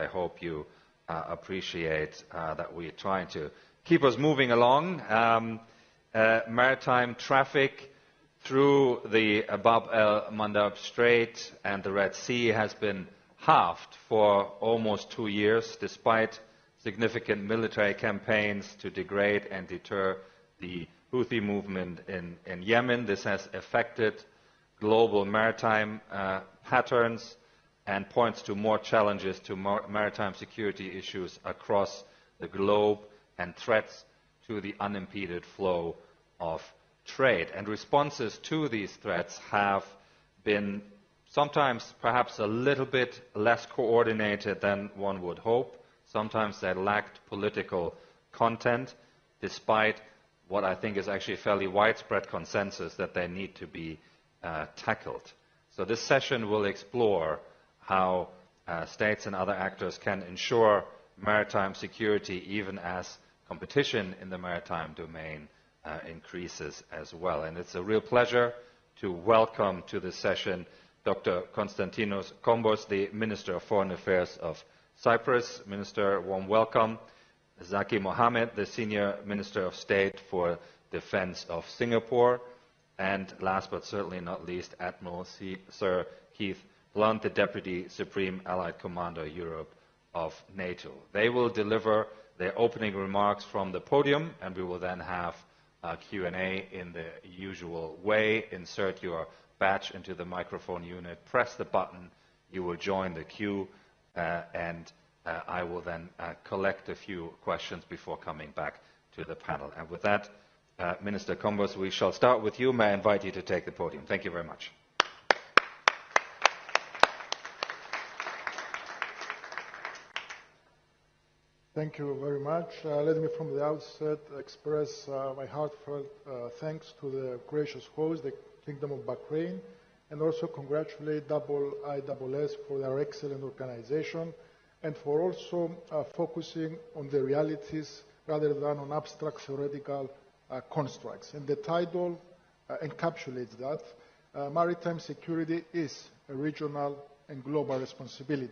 hope you appreciate that we're trying to keep us moving along. Maritime traffic through the Bab el-Mandab Strait and the Red Sea has been halved for almost 2 years, despite significant military campaigns to degrade and deter the Houthi movement in Yemen. This has affected global maritime patterns and points to more challenges to maritime security issues across the globe and threats to the unimpeded flow of trade. And responses to these threats have been sometimes perhaps a little bit less coordinated than one would hope. Sometimes they lacked political content, despite what I think is actually a fairly widespread consensus that they need to be tackled. So this session will explore how states and other actors can ensure maritime security even as competition in the maritime domain increases as well. And it's a real pleasure to welcome to this session Dr. Constantinos Kombos, the Minister of Foreign Affairs of Cyprus. Minister, warm welcome. Zaki Mohammed, the Senior Minister of State for Defense of Singapore. And last but certainly not least, Admiral Sir Keith Blunt, the Deputy Supreme Allied Commander Europe of NATO. They will deliver their opening remarks from the podium, and we will then have a Q&A in the usual way. Insert your badge into the microphone unit, press the button, you will join the queue, and I will then collect a few questions before coming back to the panel. And with that, Minister Kombos, we shall start with you. May I invite you to take the podium. Thank you very much. Thank you very much. Let me from the outset express my heartfelt thanks to the gracious host, the Kingdom of Bahrain, and also congratulate ISS for their excellent organization and for also focusing on the realities rather than on abstract theoretical constructs. And the title encapsulates that. Maritime security is a regional and global responsibility.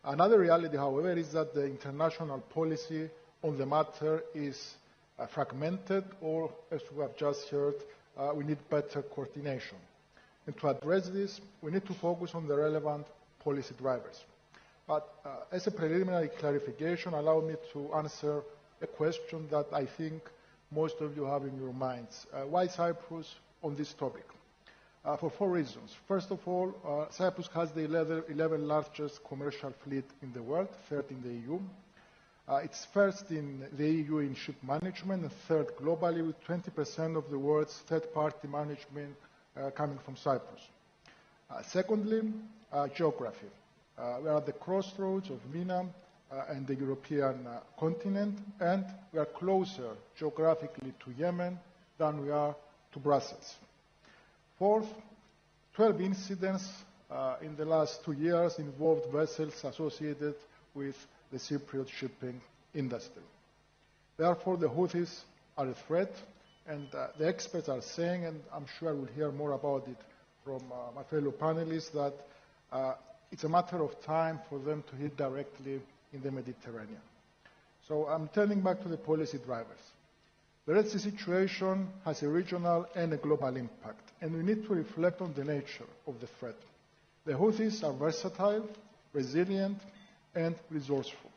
Another reality, however, is that the international policy on the matter is fragmented, or, as we have just heard, we need better coordination. And to address this, we need to focus on the relevant policy drivers. But as a preliminary clarification, allow me to answer a question that I think most of you have in your minds. Why Cyprus on this topic? For 4 reasons. First of all, Cyprus has the 11th largest commercial fleet in the world, 3rd in the EU. It's first in the EU in ship management and 3rd globally, with 20% of the world's third-party management coming from Cyprus. Secondly, geography. We are at the crossroads of MENA and the European continent, and we are closer geographically to Yemen than we are to Brussels. Fourth, 12 incidents in the last 2 years involved vessels associated with the Cypriot shipping industry. Therefore, the Houthis are a threat, and the experts are saying, and I'm sure we'll hear more about it from my fellow panelists, that it's a matter of time for them to hit directly in the Mediterranean. So I'm turning back to the policy drivers. The Red Sea situation has a regional and a global impact, and we need to reflect on the nature of the threat. The Houthis are versatile, resilient, and resourceful.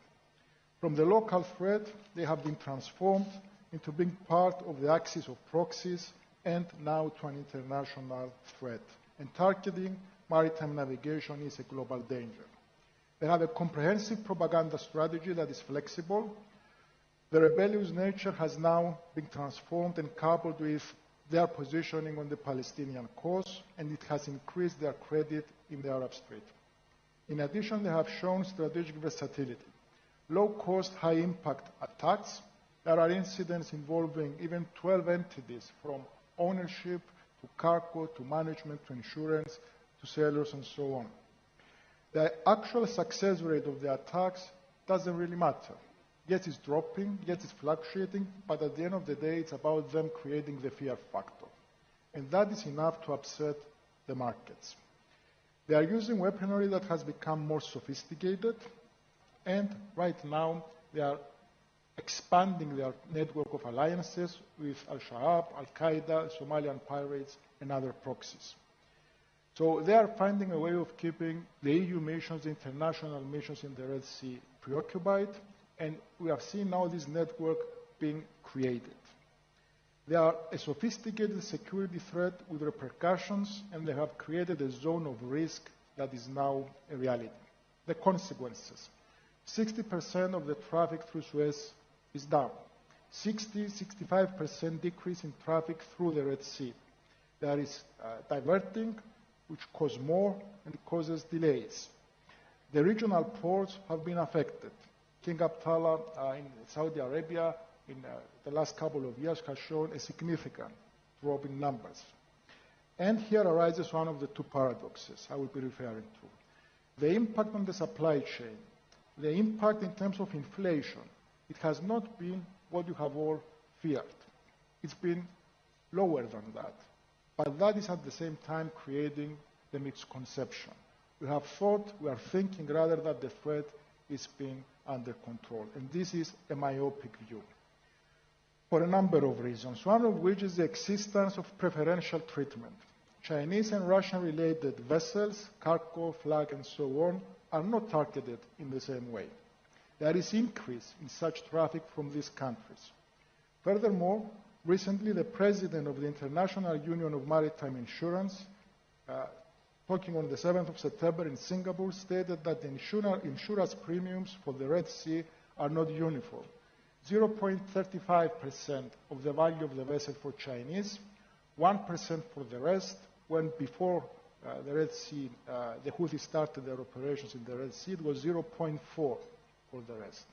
From the local threat, they have been transformed into being part of the axis of proxies and now to an international threat. And targeting maritime navigation is a global danger. They have a comprehensive propaganda strategy that is flexible. The rebellious nature has now been transformed and coupled with their positioning on the Palestinian cause, and it has increased their credit in the Arab Street. In addition, they have shown strategic versatility. Low-cost, high-impact attacks. There are incidents involving even 12 entities, from ownership to cargo to management to insurance to sailors and so on. The actual success rate of the attacks doesn't really matter. Yes, it's dropping, yes, it's fluctuating, but at the end of the day, it's about them creating the fear factor. And that is enough to upset the markets. They are using weaponry that has become more sophisticated. And right now, they are expanding their network of alliances with Al-Shabaab, Al-Qaeda, Somalian pirates, and other proxies. So they are finding a way of keeping the EU missions, the international missions in the Red Sea preoccupied, and we have seen now this network being created. They are a sophisticated security threat with repercussions, and they have created a zone of risk that is now a reality. The consequences: 60% of the traffic through Suez is down. 60-65% decrease in traffic through the Red Sea. There is diverting, which causes more and causes delays. The regional ports have been affected. King Abdullah in Saudi Arabia in the last couple of years has shown a significant drop in numbers. And here arises one of the two paradoxes I will be referring to. The impact on the supply chain, the impact in terms of inflation, it has not been what you have all feared. It's been lower than that. But that is at the same time creating the misconception. We have thought, we are thinking rather that the threat is being under control. And this is a myopic view for a number of reasons, one of which is the existence of preferential treatment. Chinese and Russian-related vessels, cargo, flag, and so on, are not targeted in the same way. There is increase in such traffic from these countries. Furthermore, recently the president of the International Union of Maritime Insurance, talking on the 7th of September in Singapore, stated that the insurance premiums for the Red Sea are not uniform. 0.35% of the value of the vessel for Chinese, 1% for the rest, when before the Red Sea, the Houthis started their operations in the Red Sea, it was 0.4 for the rest.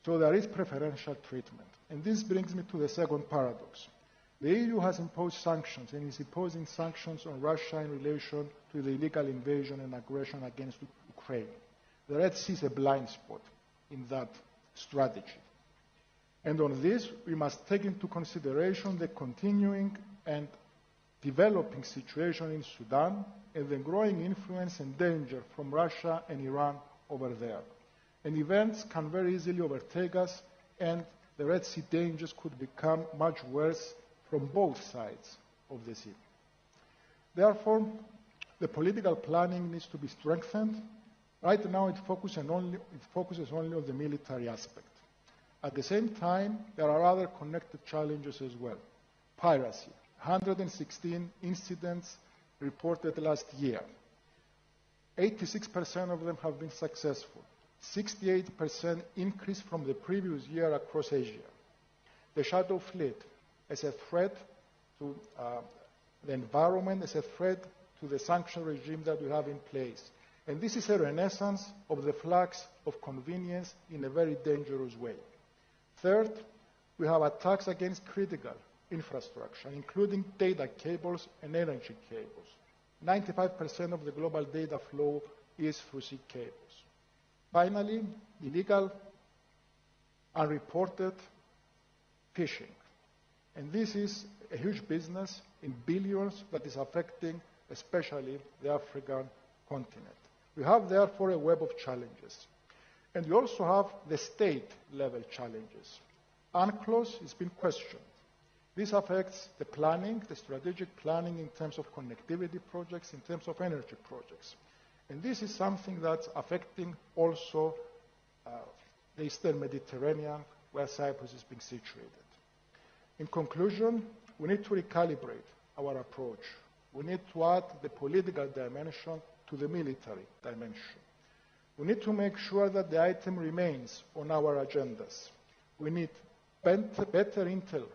So there is preferential treatment. And this brings me to the second paradox. The EU has imposed sanctions and is imposing sanctions on Russia in relation to the illegal invasion and aggression against Ukraine. The Red Sea is a blind spot in that strategy. And on this, we must take into consideration the continuing and developing situation in Sudan and the growing influence and danger from Russia and Iran over there. And events can very easily overtake us, and the Red Sea dangers could become much worse from both sides of the sea. Therefore, the political planning needs to be strengthened. Right now, it focuses only on the military aspect. At the same time, there are other connected challenges as well. Piracy, 116 incidents reported last year. 86% of them have been successful. 68% increase from the previous year across Asia. The shadow fleet as a threat to the environment, as a threat to the sanction regime that we have in place. And this is a renaissance of the flags of convenience in a very dangerous way. Third, we have attacks against critical infrastructure, including data cables and energy cables. 95% of the global data flow is through sea cables. Finally, illegal, unreported fishing. And this is a huge business in billions that is affecting especially the African continent. We have therefore a web of challenges. And we also have the state-level challenges. UNCLOS has been questioned. This affects the planning, the strategic planning in terms of connectivity projects, in terms of energy projects. And this is something that's affecting also the Eastern Mediterranean, where Cyprus is being situated. In conclusion, we need to recalibrate our approach. We need to add the political dimension to the military dimension. We need to make sure that the item remains on our agendas. We need better intel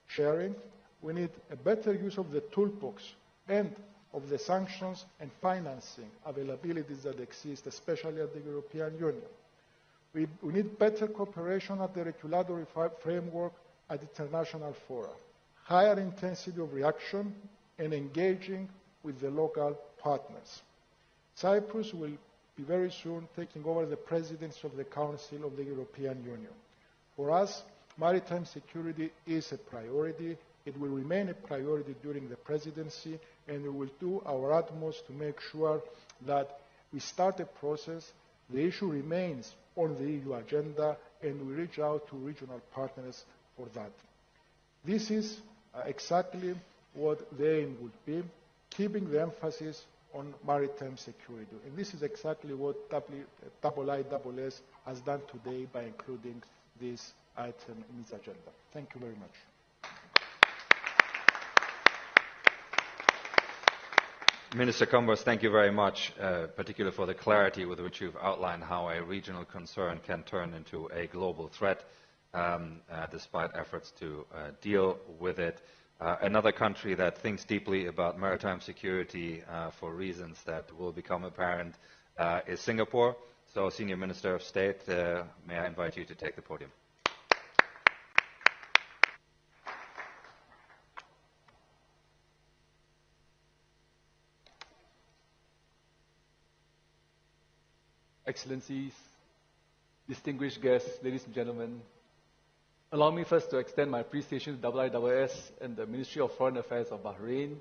sharing. We need a better use of the toolbox and of the sanctions and financing availabilities that exist, especially at the European Union. We need better cooperation at the regulatory framework at international fora, higher intensity of reaction, and engaging with the local partners. Cyprus will be very soon taking over the presidency of the Council of the European Union. For us, maritime security is a priority. It will remain a priority during the presidency, and we will do our utmost to make sure that we start a process. The issue remains on the EU agenda, and we reach out to regional partners for that. This is exactly what the aim would be, keeping the emphasis on maritime security. And this is exactly what IISS has done today by including this item in its agenda. Thank you very much. Minister Kombos, thank you very much, particularly for the clarity with which you've outlined how a regional concern can turn into a global threat, despite efforts to deal with it. Another country that thinks deeply about maritime security for reasons that will become apparent is Singapore. So, Senior Minister of State, may I invite you to take the podium. Excellencies, distinguished guests, ladies and gentlemen, allow me first to extend my appreciation to IISS and the Ministry of Foreign Affairs of Bahrain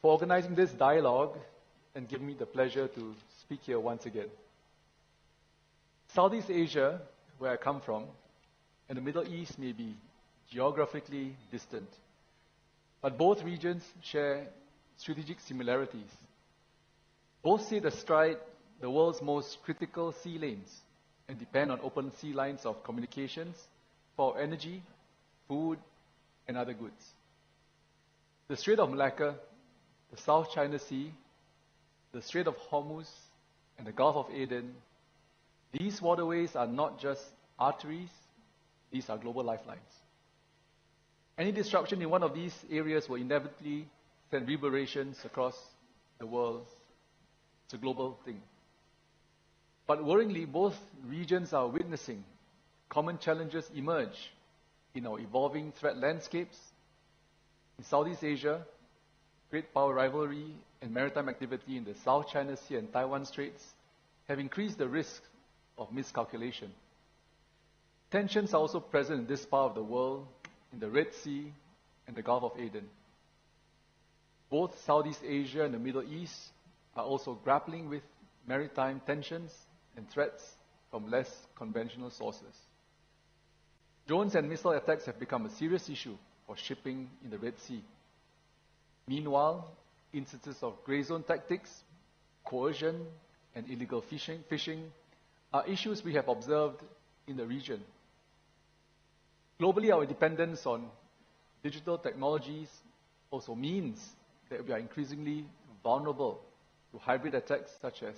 for organizing this dialogue and giving me the pleasure to speak here once again. Southeast Asia, where I come from, and the Middle East may be geographically distant, but both regions share strategic similarities. Both sit astride the world's most critical sea lanes and depend on open sea lines of communications for energy, food, and other goods. The Strait of Malacca, the South China Sea, the Strait of Hormuz, and the Gulf of Aden, these waterways are not just arteries, these are global lifelines. Any disruption in one of these areas will inevitably send reverberations across the world. It's a global thing. But worryingly, both regions are witnessing common challenges emerge in our evolving threat landscapes. In Southeast Asia, great power rivalry and maritime activity in the South China Sea and Taiwan Straits have increased the risk of miscalculation. Tensions are also present in this part of the world, in the Red Sea and the Gulf of Aden. Both Southeast Asia and the Middle East are also grappling with maritime tensions and threats from less conventional sources. Drones and missile attacks have become a serious issue for shipping in the Red Sea. Meanwhile, instances of grey zone tactics, coercion, and illegal fishing are issues we have observed in the region. Globally, our dependence on digital technologies also means that we are increasingly vulnerable to hybrid attacks such as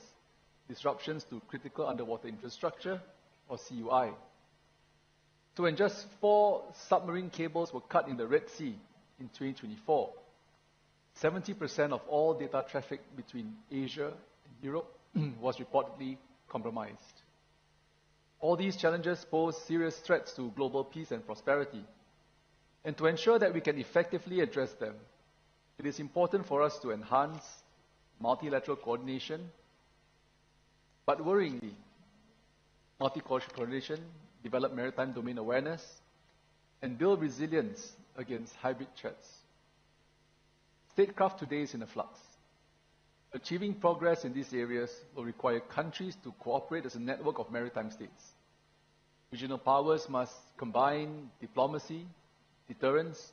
disruptions to critical underwater infrastructure, or CUI. So when just 4 submarine cables were cut in the Red Sea in 2024, 70% of all data traffic between Asia and Europe was reportedly compromised. All these challenges pose serious threats to global peace and prosperity. And to ensure that we can effectively address them, it is important for us to enhance multilateral coordination. But worryingly, multicultural coordination, develop maritime domain awareness, and build resilience against hybrid threats. Statecraft today is in a flux. Achieving progress in these areas will require countries to cooperate as a network of maritime states. Regional powers must combine diplomacy, deterrence,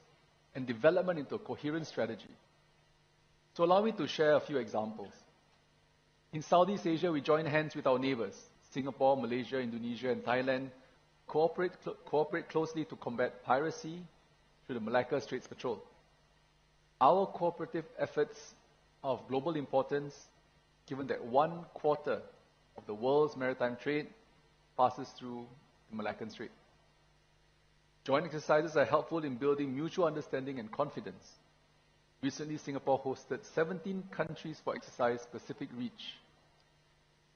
and development into a coherent strategy. So allow me to share a few examples. In Southeast Asia, we join hands with our neighbors, Singapore, Malaysia, Indonesia, and Thailand, cooperate closely to combat piracy through the Malacca Straits Patrol. Our cooperative efforts are of global importance, given that 1/4 of the world's maritime trade passes through the Malaccan Strait. Joint exercises are helpful in building mutual understanding and confidence. Recently, Singapore hosted 17 countries for exercise Pacific Reach.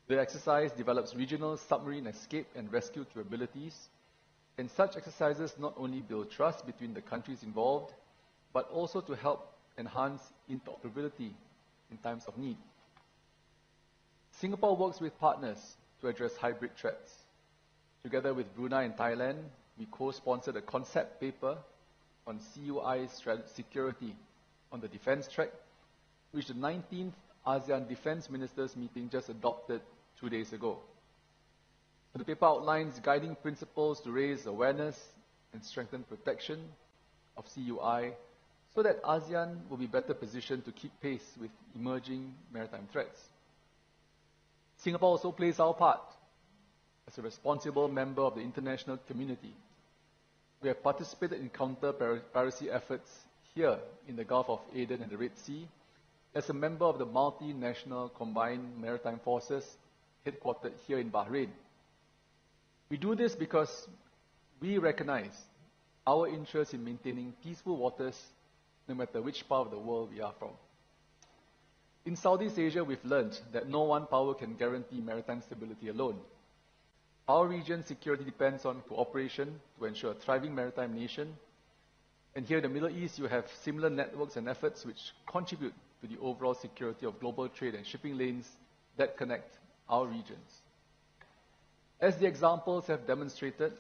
The exercise develops regional submarine escape and rescue capabilities, and such exercises not only build trust between the countries involved, but also to help enhance interoperability in times of need. Singapore works with partners to address hybrid threats. Together with Brunei and Thailand, we co-sponsored a concept paper on CUI security on the defense track, which the 19th ASEAN Defense Ministers meeting just adopted 2 days ago. The paper outlines guiding principles to raise awareness and strengthen protection of CUI so that ASEAN will be better positioned to keep pace with emerging maritime threats. Singapore also plays our part as a responsible member of the international community. We have participated in counter-piracy efforts here in the Gulf of Aden and the Red Sea as a member of the multinational combined maritime forces headquartered here in Bahrain. We do this because we recognize our interest in maintaining peaceful waters no matter which part of the world we are from. In Southeast Asia, we've learned that no one power can guarantee maritime stability alone. Our region's security depends on cooperation to ensure a thriving maritime nation. And here in the Middle East, you have similar networks and efforts which contribute to the overall security of global trade and shipping lanes that connect our regions. As the examples have demonstrated,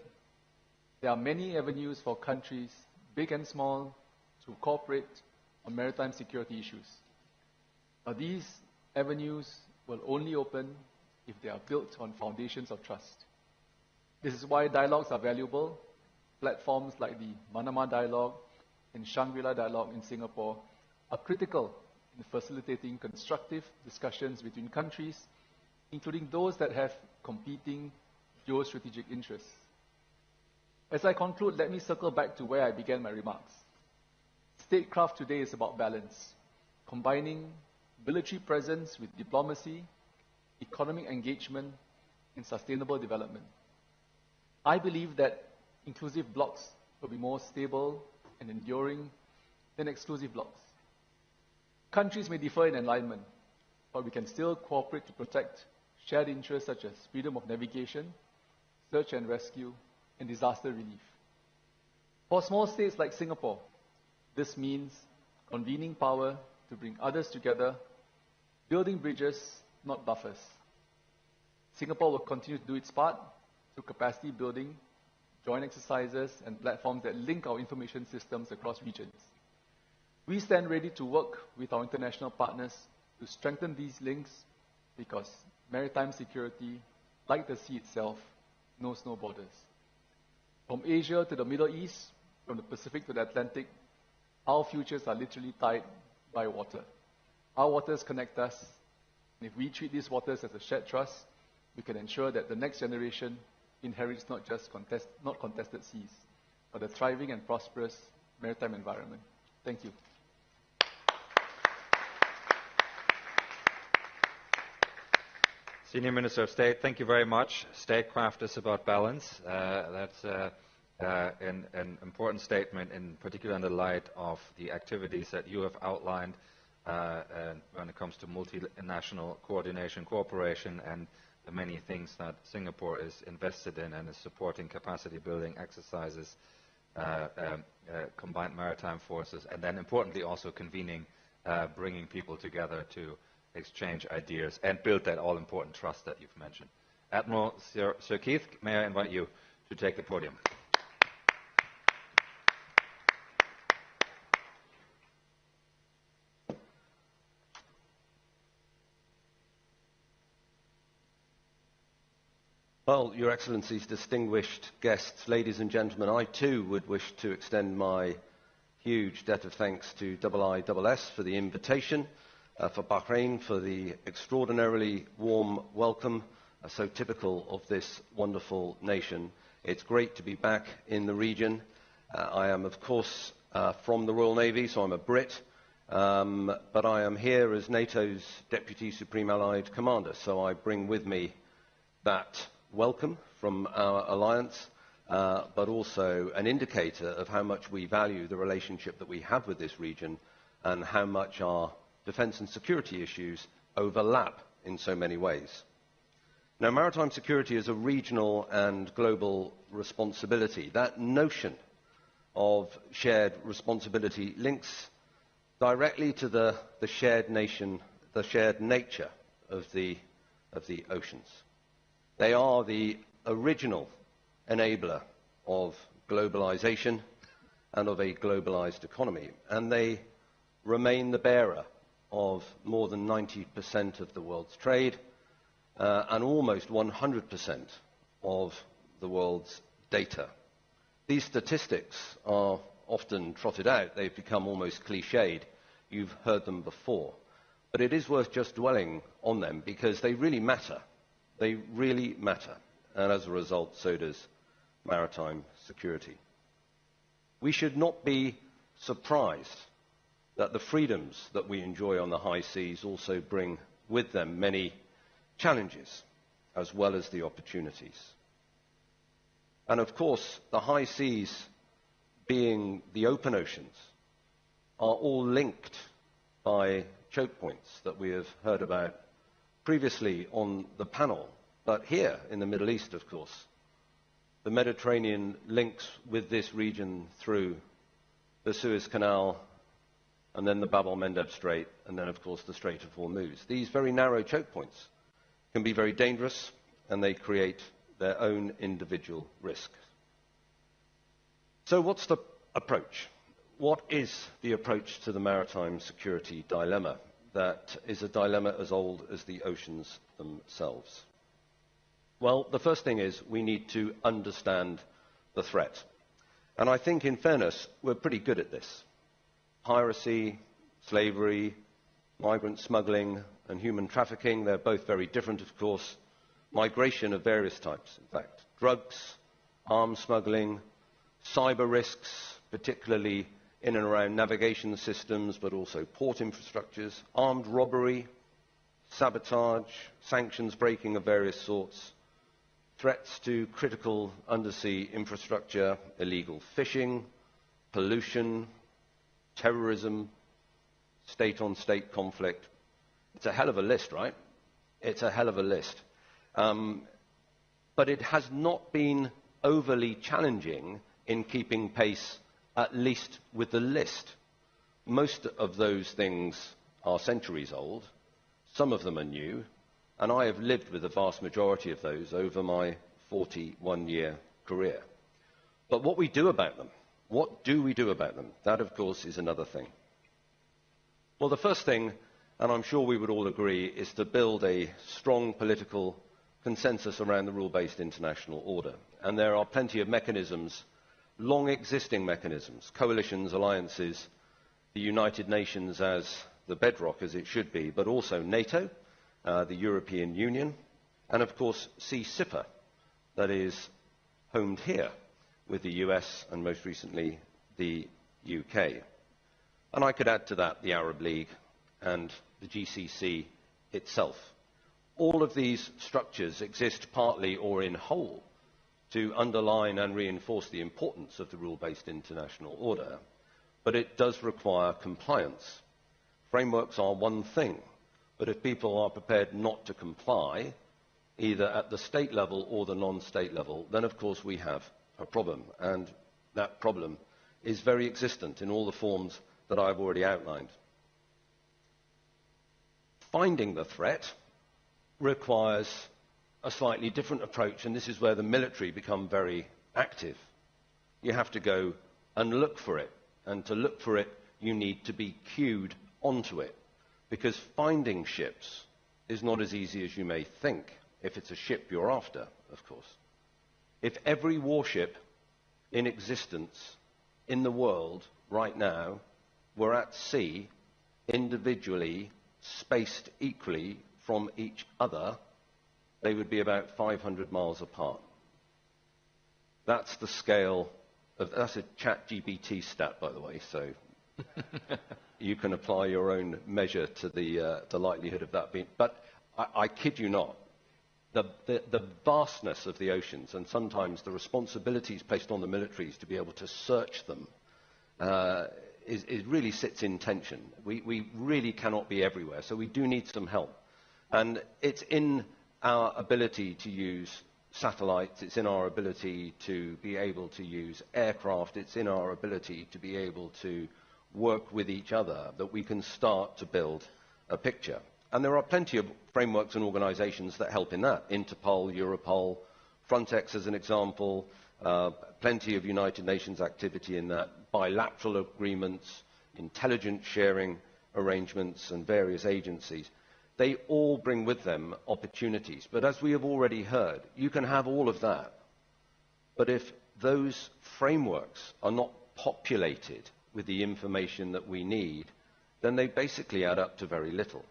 there are many avenues for countries, big and small, to cooperate on maritime security issues. Now, these avenues will only open if they are built on foundations of trust. This is why dialogues are valuable. Platforms like the Manama Dialogue and Shangri-La Dialogue in Singapore are critical in facilitating constructive discussions between countries, including those that have competing geostrategic interests. As I conclude, let me circle back to where I began my remarks. Statecraft today is about balance, combining military presence with diplomacy, economic engagement, and sustainable development. I believe that inclusive blocs will be more stable and enduring than exclusive blocs. Countries may differ in alignment, but we can still cooperate to protect shared interests such as freedom of navigation, search and rescue, and disaster relief. For small states like Singapore, this means convening power to bring others together, building bridges, not buffers. Singapore will continue to do its part through capacity building, joint exercises, and platforms that link our information systems across regions. We stand ready to work with our international partners to strengthen these links because maritime security, like the sea itself, knows no borders. From Asia to the Middle East, from the Pacific to the Atlantic, our futures are literally tied by water. Our waters connect us, and if we treat these waters as a shared trust, we can ensure that the next generation inherits not just contested seas, but a thriving and prosperous maritime environment. Thank you. Senior Minister of State, thank you very much. Statecraft is about balance. That's an important statement, in particular in the light of the activities that you have outlined when it comes to multinational coordination, cooperation, and the many things that Singapore is invested in and is supporting capacity building exercises, combined maritime forces, and then importantly also convening, bringing people together to exchange ideas and build that all-important trust that you've mentioned. Admiral Sir Keith, may I invite you to take the podium. Well, Your Excellencies, distinguished guests, ladies and gentlemen, I too would wish to extend my huge debt of thanks to IISS for the invitation, for Bahrain for the extraordinarily warm welcome, so typical of this wonderful nation. It's great to be back in the region. I am, of course, from the Royal Navy, so I'm a Brit, but I am here as NATO's Deputy Supreme Allied Commander, so I bring with me that welcome from our alliance, but also an indicator of how much we value the relationship that we have with this region and how much our defence and security issues overlap in so many ways. Now, maritime security is a regional and global responsibility. That notion of shared responsibility links directly to the shared nature of the oceans. They are the original enabler of globalization and of a globalized economy, and they remain the bearer of more than 90% of the world's trade and almost 100% of the world's data. These statistics are often trotted out. They've become almost cliched. You've heard them before. But it is worth just dwelling on them because they really matter. They really matter. And as a result, so does maritime security. We should not be surprised that the freedoms that we enjoy on the high seas also bring with them many challenges as well as the opportunities. And of course, the high seas, being the open oceans, are all linked by choke points that we have heard about previously on the panel. But here in the Middle East, of course, the Mediterranean links with this region through the Suez Canal and then the Bab el-Mandeb Strait, and then, of course, the Strait of Hormuz. These very narrow choke points can be very dangerous, and they create their own individual risks. So what's the approach? What is the approach to the maritime security dilemma that is a dilemma as old as the oceans themselves? Well, the first thing is we need to understand the threat. And I think, in fairness, we're pretty good at this. Piracy, slavery, migrant smuggling, and human trafficking, they're both very different, of course. Migration of various types, in fact. Drugs, arms smuggling, cyber risks, particularly in and around navigation systems, but also port infrastructures, armed robbery, sabotage, sanctions breaking of various sorts, threats to critical undersea infrastructure, illegal fishing, pollution, terrorism, state-on-state conflict. It's a hell of a list, right? It's a hell of a list. But it has not been overly challenging in keeping pace, at least with the list. Most of those things are centuries old. Some of them are new. And I have lived with the vast majority of those over my 41-year career. But what we do about them, what do we do about them? That, of course, is another thing. Well, the first thing, and I'm sure we would all agree, is to build a strong political consensus around the rule-based international order. And there are plenty of mechanisms, long-existing mechanisms, coalitions, alliances, the United Nations as the bedrock, as it should be, but also NATO, the European Union, and of course CCIPA, that is homed here with the US and most recently the UK. And I could add to that the Arab League and the GCC itself. All of these structures exist partly or in whole to underline and reinforce the importance of the rule-based international order, but it does require compliance. Frameworks are one thing, but if people are prepared not to comply, either at the state level or the non-state level, then of course we have a problem. And that problem is very existent in all the forms that I've already outlined. Finding the threat requires a slightly different approach, and this is where the military become very active. You have to go and look for it, and to look for it, you need to be cued onto it. Because finding ships is not as easy as you may think, if it's a ship you're after, of course. If every warship in existence in the world right now were at sea, individually, spaced equally from each other, they would be about 500 miles apart. That's the scale of... That's a ChatGPT stat, by the way, so... You can apply your own measure to the likelihood of that being... But I kid you not, the vastness of the oceans and sometimes the responsibilities placed on the militaries to be able to search them really sits in tension. We really cannot be everywhere, so we do need some help. And it's in our ability to use satellites, it's in our ability to be able to use aircraft, it's in our ability to be able to work with each other that we can start to build a picture. And there are plenty of frameworks and organizations that help in that. Interpol, Europol, Frontex as an example, plenty of United Nations activity in that, bilateral agreements, intelligence sharing arrangements and various agencies. they all bring with them opportunities. But as we have already heard, you can have all of that. But if those frameworks are not populated with the information that we need, then they basically add up to very little.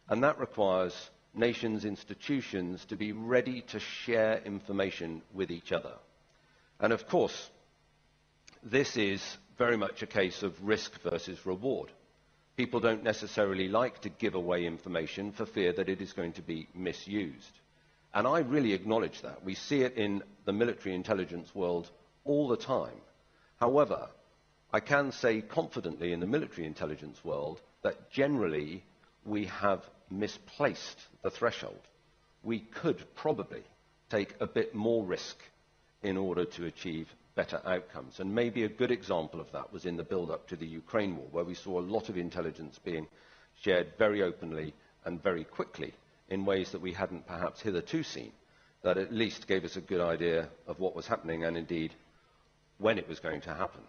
And that requires nations, institutions to be ready to share information with each other. And of course, this is very much a case of risk versus reward. People don't necessarily like to give away information for fear that it is going to be misused. And I really acknowledge that. We see it in the military intelligence world all the time. However, I can say confidently in the military intelligence world that generally we have misplaced the threshold. We could probably take a bit more risk in order to achieve better outcomes. And maybe a good example of that was in the build-up to the Ukraine war, where we saw a lot of intelligence being shared very openly and very quickly in ways that we hadn't perhaps hitherto seen, that at least gave us a good idea of what was happening and indeed when it was going to happen.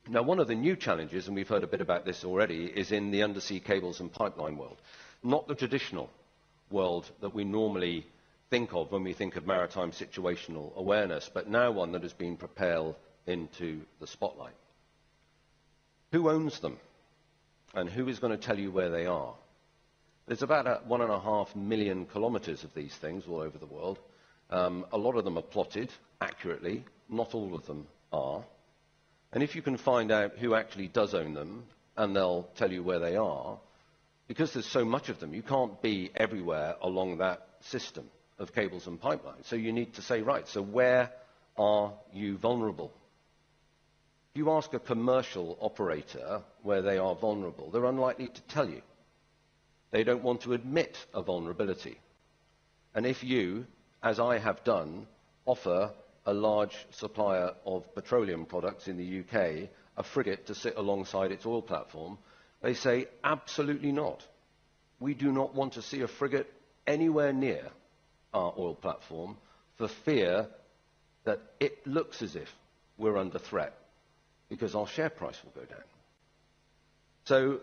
Now, one of the new challenges, and we've heard a bit about this already, is in the undersea cables and pipeline world. Not the traditional world that we normally think of when we think of maritime situational awareness, but now one that has been propelled into the spotlight. Who owns them? And who is going to tell you where they are? There's about 1.5 million kilometres of these things all over the world. A lot of them are plotted accurately. Not all of them are. And if you can find out who actually does own them, and they'll tell you where they are, because there's so much of them, you can't be everywhere along that system of cables and pipelines. So you need to say, right, so where are you vulnerable? If you ask a commercial operator where they are vulnerable, they're unlikely to tell you. They don't want to admit a vulnerability. And if you, as I have done, offer a large supplier of petroleum products in the UK a frigate to sit alongside its oil platform, they say, absolutely not. We do not want to see a frigate anywhere near our oil platform for fear that it looks as if we're under threat, because our share price will go down. So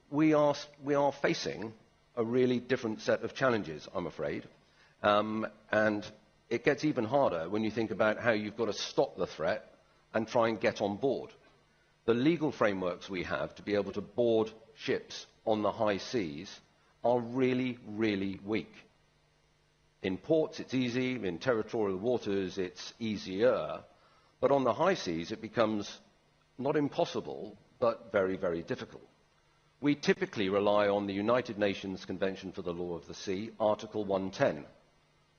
we are facing a really different set of challenges, I'm afraid. And it gets even harder when you think about how you've got to stop the threat and try and get on board. The legal frameworks we have to be able to board ships on the high seas are really, really weak. In ports, it's easy. In territorial waters, it's easier. But on the high seas, it becomes not impossible, but very, very difficult. We typically rely on the United Nations Convention for the Law of the Sea, Article 110,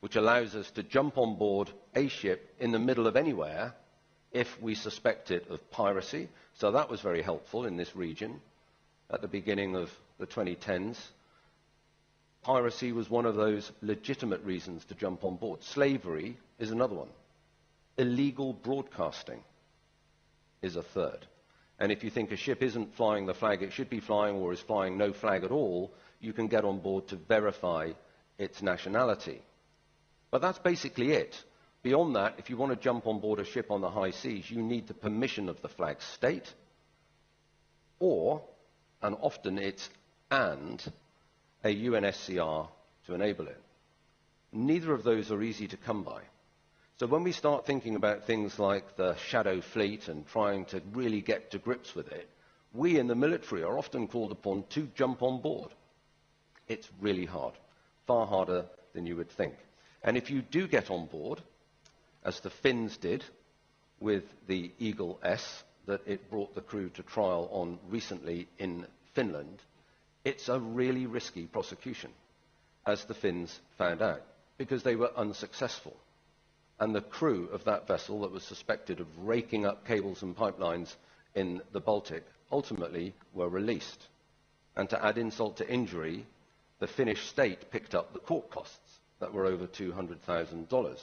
which allows us to jump on board a ship in the middle of anywhere if we suspect it of piracy. So that was very helpful in this region at the beginning of the 2010s. Piracy was one of those legitimate reasons to jump on board. Slavery is another one. Illegal broadcasting is a third. And if you think a ship isn't flying the flag it should be flying or is flying no flag at all, you can get on board to verify its nationality. But that's basically it. Beyond that, if you want to jump on board a ship on the high seas, you need the permission of the flag state, or, and often it's and, a UNSCR to enable it. Neither of those are easy to come by. So when we start thinking about things like the shadow fleet and trying to really get to grips with it, we in the military are often called upon to jump on board. It's really hard, far harder than you would think. And if you do get on board, as the Finns did with the Eagle S that it brought the crew to trial on recently in Finland, it's a really risky prosecution, as the Finns found out, because they were unsuccessful. And the crew of that vessel that was suspected of raking up cables and pipelines in the Baltic ultimately were released. And to add insult to injury, the Finnish state picked up the court costs that were over $200,000.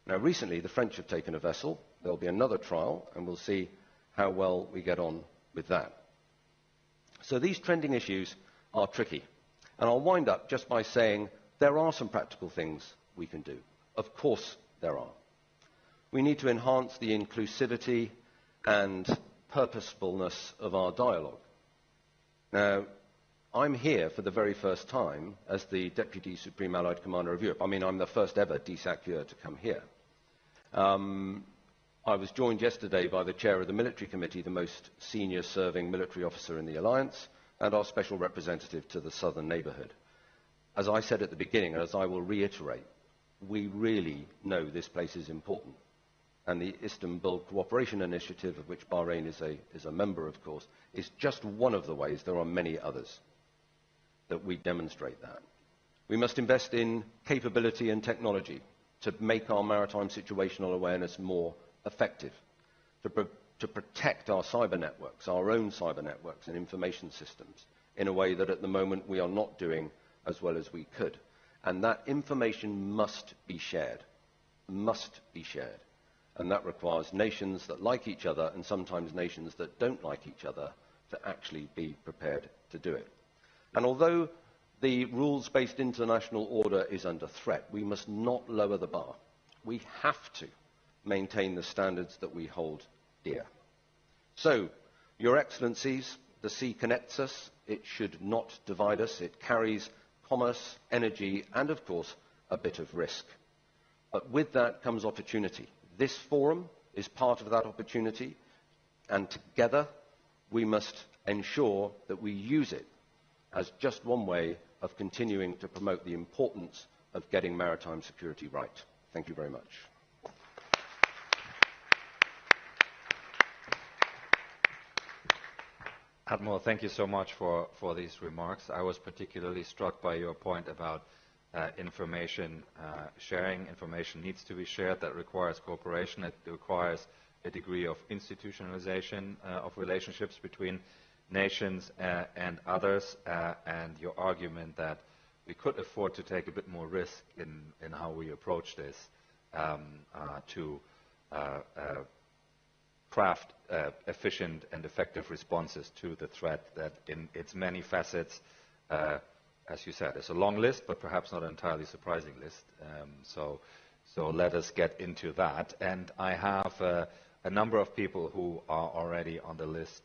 Now, recently, the French have taken a vessel. There'll be another trial, and we'll see how well we get on with that. So these trending issues are tricky. And I'll wind up just by saying there are some practical things we can do. Of course there are. We need to enhance the inclusivity and purposefulness of our dialogue. Now, I'm here for the very first time as the Deputy Supreme Allied Commander of Europe. I mean, I'm the first ever DSACUR to come here. I was joined yesterday by the chair of the military committee, the most senior serving military officer in the alliance, and our special representative to the southern neighbourhood. As I said at the beginning, and as I will reiterate, we really know this place is important. And the Istanbul Cooperation Initiative, of which Bahrain is a member, of course, is just one of the ways. There are many others that we demonstrate that. We must invest in capability and technology to make our maritime situational awareness more effective, to protect our cyber networks, our own cyber networks and information systems, in a way that at the moment we are not doing as well as we could. And that information must be shared, and that requires nations that like each other and sometimes nations that don't like each other to actually be prepared to do it. And although the rules-based international order is under threat, we must not lower the bar. We have to maintain the standards that we hold dear. So, Your Excellencies, the sea connects us. It should not divide us. It carries commerce, energy, and of course, a bit of risk. But with that comes opportunity. This forum is part of that opportunity, and together we must ensure that we use it as just one way of continuing to promote the importance of getting maritime security right. Thank you very much. Admiral, thank you so much for these remarks. I was particularly struck by your point about information sharing. Information needs to be shared. That requires cooperation. It requires a degree of institutionalization of relationships between nations and others, and your argument that we could afford to take a bit more risk in how we approach this to craft efficient and effective responses to the threat that in its many facets, as you said, is a long list, but perhaps not an entirely surprising list. So let us get into that. And I have a number of people who are already on the list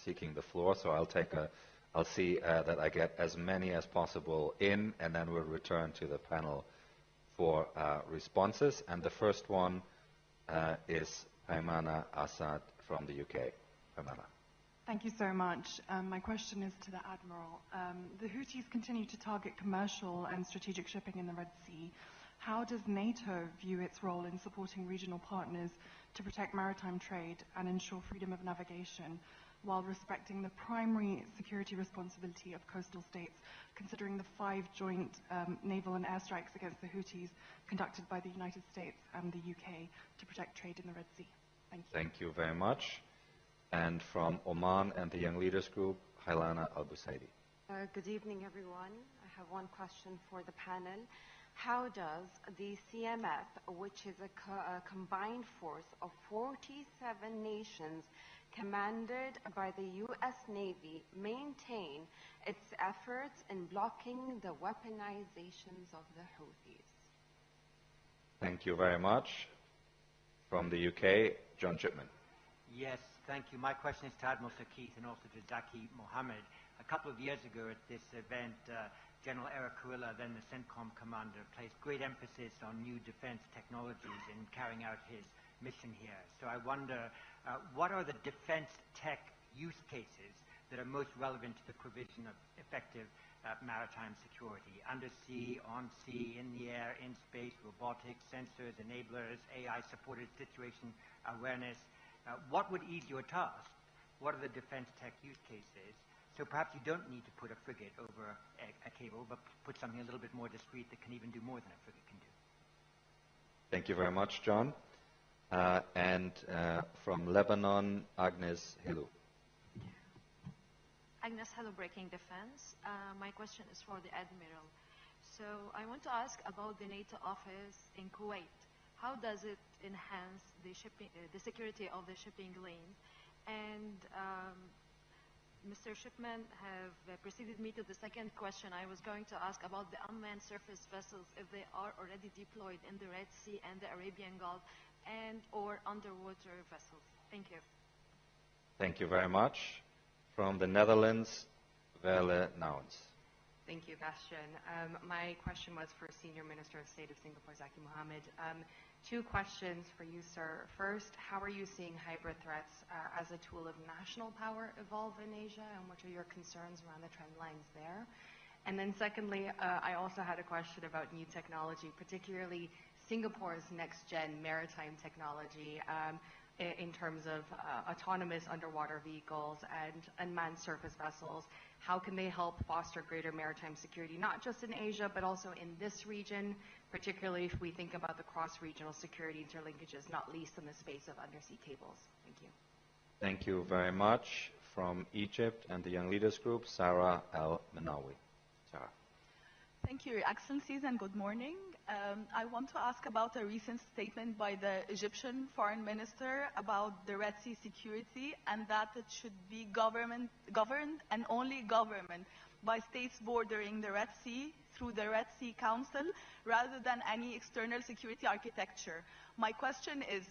seeking the floor, so I'll see that I get as many as possible in, and then we'll return to the panel for responses. And the first one is Paimana Asaad from the UK. Paimana. Thank you so much. My question is to the Admiral. The Houthis continue to target commercial and strategic shipping in the Red Sea. How does NATO view its role in supporting regional partners to protect maritime trade and ensure freedom of navigation while respecting the primary security responsibility of coastal states, considering the 5 joint naval and airstrikes against the Houthis conducted by the United States and the UK to protect trade in the Red Sea? Thank you. Thank you very much. And from Oman and the Young Leaders Group, Hailana Al-Busaidi. Good evening, everyone. I have one question for the panel. How does the CMF, which is a combined force of 47 nations commanded by the U.S. Navy, maintain its efforts in blocking the weaponizations of the Houthis? Thank you very much. From the UK, John Chipman. Yes, thank you. My question is to Admiral Keith and also to Zaki Mohammed. A couple of years ago at this event, General Eric Kurilla, then the CENTCOM commander, placed great emphasis on new defense technologies in carrying out his mission here. So I wonder, what are the defense tech use cases that are most relevant to the provision of effective maritime security? Undersea, on sea, in the air, in space, robotics, sensors, enablers, AI-supported situation awareness. What would ease your task? What are the defense tech use cases? So perhaps you don't need to put a frigate over a cable, but put something a little bit more discreet that can even do more than a frigate can do. Thank you very much, John. And from Lebanon, Agnes Hilou. Agnes Hilou, Breaking Defense. My question is for the Admiral. So I want to ask about the NATO office in Kuwait. How does it enhance the security of the shipping lanes? And Mr. Shipman have preceded me to the second question. I was going to ask about the unmanned surface vessels, if they are already deployed in the Red Sea and the Arabian Gulf, and or underwater vessels. Thank you. Thank you very much. From the Netherlands, Welle Nouns. Thank you, Bastian. My question was for Senior Minister of State of Singapore, Zaki Mohammed. Two questions for you, sir. First, how are you seeing hybrid threats as a tool of national power evolve in Asia, and what are your concerns around the trend lines there? And then secondly, I also had a question about new technology, particularly Singapore's next-gen maritime technology in terms of autonomous underwater vehicles and unmanned surface vessels. How can they help foster greater maritime security, not just in Asia, but also in this region, particularly if we think about the cross-regional security interlinkages, not least in the space of undersea cables? Thank you. Thank you very much. From Egypt and the Young Leaders Group, Sarah Al-Manawi. Sarah. Thank you, Your Excellencies, and good morning. I want to ask about a recent statement by the Egyptian Foreign Minister about the Red Sea security, and that it should be governed and only governed by states bordering the Red Sea through the Red Sea Council rather than any external security architecture. My question is,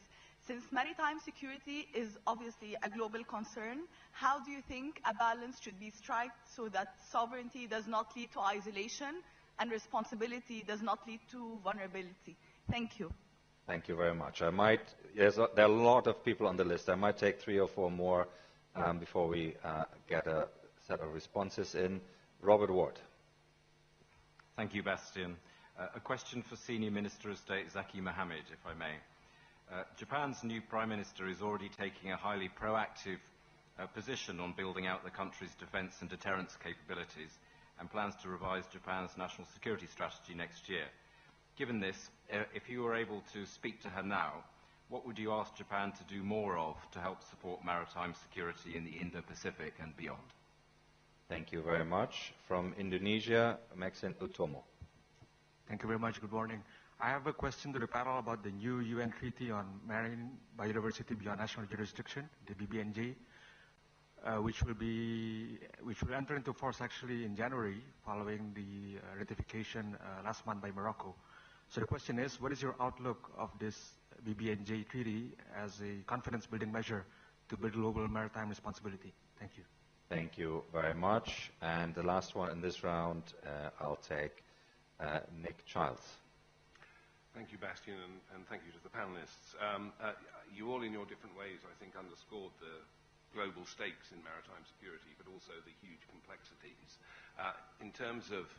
since maritime security is obviously a global concern, how do you think a balance should be struck so that sovereignty does not lead to isolation and responsibility does not lead to vulnerability? Thank you. Thank you very much. There are a lot of people on the list. I might take 3 or 4 more before we get a set of responses in. Robert Ward. Thank you, Bastian. A question for Senior Minister of State Zaki Mohammed, if I may. Japan's new Prime Minister is already taking a highly proactive position on building out the country's defence and deterrence capabilities and plans to revise Japan's national security strategy next year. Given this, if you were able to speak to her now, what would you ask Japan to do more of to help support maritime security in the Indo-Pacific and beyond? Thank you very much. From Indonesia, Maxine Utomo. Thank you very much. Good morning. I have a question to the panel about the new UN Treaty on Marine Biodiversity Beyond National Jurisdiction, the BBNJ, which will enter into force actually in January following the ratification last month by Morocco. So the question is, what is your outlook of this BBNJ treaty as a confidence-building measure to build global maritime responsibility? Thank you. Thank you very much. And the last one in this round, I'll take Nick Childs. Thank you, Bastian, and thank you to the panelists. You all, in your different ways, I think, underscored the global stakes in maritime security, but also the huge complexities. In terms of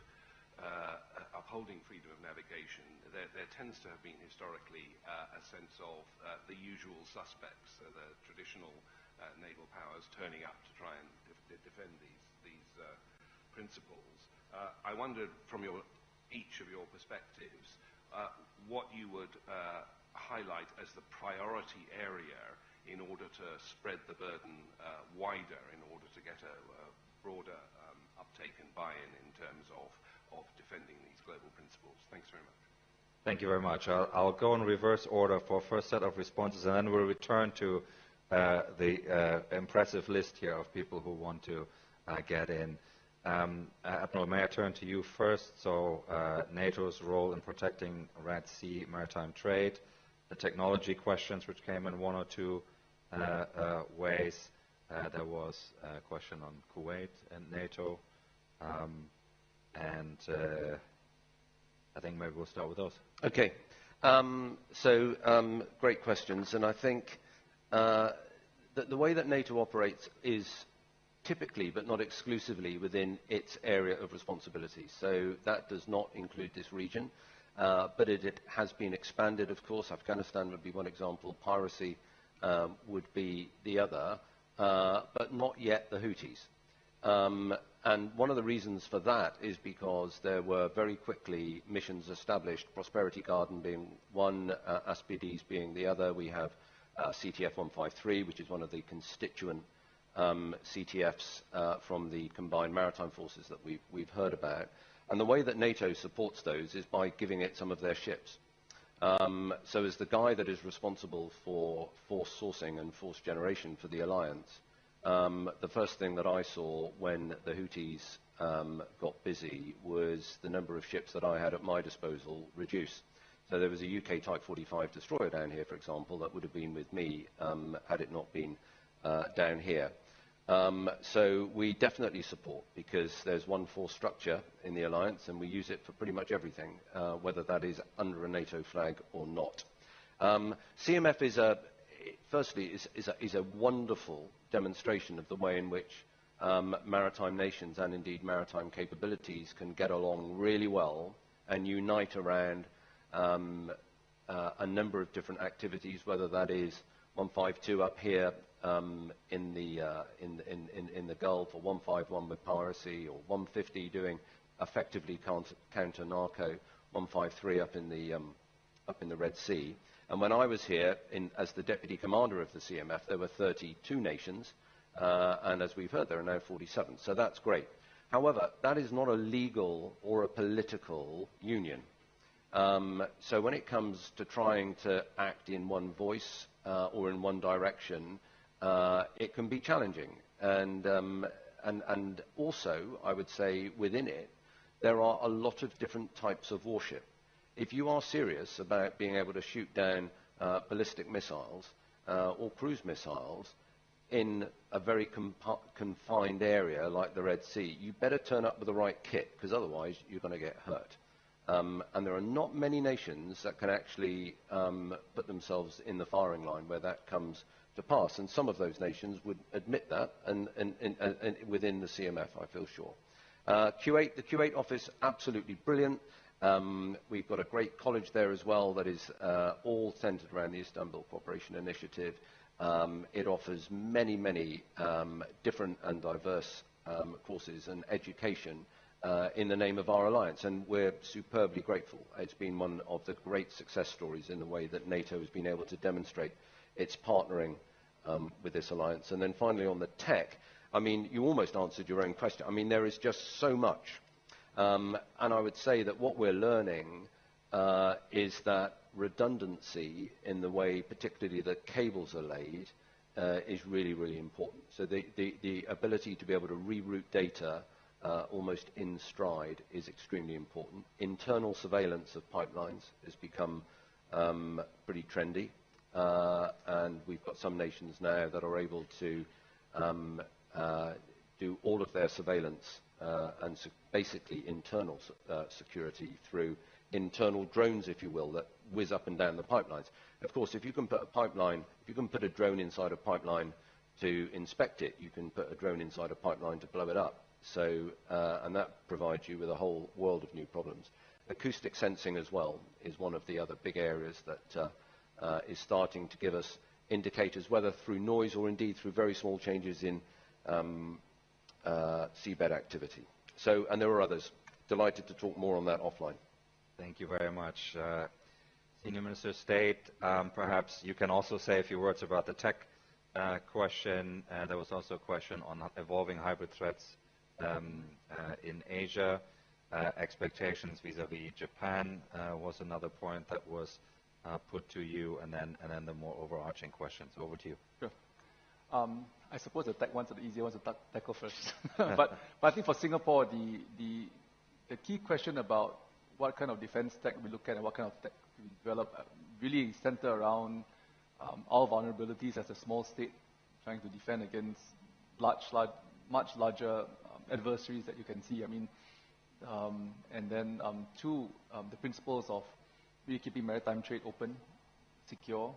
upholding freedom of navigation, there tends to have been historically a sense of the usual suspects, the traditional naval powers turning up to try and defend these principles. I wondered, from each of your perspectives, what you would highlight as the priority area in order to spread the burden wider, in order to get a broader uptake and buy-in in terms of defending these global principles. Thanks very much. Thank you very much. I'll go in reverse order for first set of responses, and then we'll return to the impressive list here of people who want to get in. Admiral, may I turn to you first? So NATO's role in protecting Red Sea maritime trade, the technology questions which came in 1 or 2 ways. There was a question on Kuwait and NATO, and I think maybe we'll start with those. Okay. Great questions, and I think that the way that NATO operates is typically, but not exclusively, within its area of responsibility. So that does not include this region, but it has been expanded, of course. Afghanistan would be one example. Piracy would be the other, but not yet the Houthis. And one of the reasons for that is because there were very quickly missions established, Prosperity Garden being one, ASPIDES being the other. We have CTF 153, which is one of the constituent CTFs from the combined maritime forces that we've heard about. And the way that NATO supports those is by giving it some of their ships. So as the guy that is responsible for force sourcing and force generation for the alliance, the first thing that I saw when the Houthis got busy was the number of ships that I had at my disposal reduce. So there was a UK Type 45 destroyer down here, for example, that would have been with me had it not been down here. So we definitely support, because there's one force structure in the alliance and we use it for pretty much everything, whether that is under a NATO flag or not. CMF is a wonderful demonstration of the way in which maritime nations and indeed maritime capabilities can get along really well and unite around a number of different activities, whether that is 152 up here in the Gulf, or 151 with piracy, or 150 doing effectively counter narco, 153 up in the Red Sea. And when I was here as the deputy commander of the CMF, there were 32 nations, and as we've heard, there are now 47. So that's great. However, that is not a legal or a political union. So when it comes to trying to act in one voice or in one direction, it can be challenging. And also, I would say, within it, there are a lot of different types of warship. If you are serious about being able to shoot down ballistic missiles or cruise missiles in a very confined area like the Red Sea, you better turn up with the right kit, because otherwise you're going to get hurt. And there are not many nations that can actually put themselves in the firing line where that comes to pass. And some of those nations would admit that, and within the CMF, I feel sure. Kuwait, the Kuwait office, absolutely brilliant. We've got a great college there as well that is all centered around the Istanbul Cooperation Initiative. It offers many, many different and diverse courses and education in the name of our alliance, and we're superbly grateful. It's been one of the great success stories in the way that NATO has been able to demonstrate its partnering with this alliance. And then finally on the tech, I mean, you almost answered your own question. I mean, there is just so much. And I would say that what we're learning is that redundancy in the way particularly that cables are laid is really, really important. So the ability to be able to reroute data almost in stride is extremely important. Internal surveillance of pipelines has become pretty trendy, and we've got some nations now that are able to do all of their surveillance and basically internal security through internal drones, if you will, that whiz up and down the pipelines. Of course, if you can put a pipeline, if you can put a drone inside a pipeline to inspect it, you can put a drone inside a pipeline to blow it up. So, and that provides you with a whole world of new problems. Acoustic sensing as well is one of the other big areas that is starting to give us indicators, whether through noise or indeed through very small changes in seabed activity. So, and there are others. Delighted to talk more on that offline. Thank you very much. Senior Minister of State, perhaps you can also say a few words about the tech question. There was also a question on evolving hybrid threats in Asia. Expectations vis-à-vis Japan was another point that was put to you, and then the more overarching questions. Over to you. Sure. I suppose the tech ones are the easier ones to tackle first. but I think for Singapore, the key question about what kind of defense tech we look at and what kind of tech we develop really center around our vulnerabilities as a small state trying to defend against much larger adversaries that you can see. I mean, and then two, the principles of really keeping maritime trade open, secure,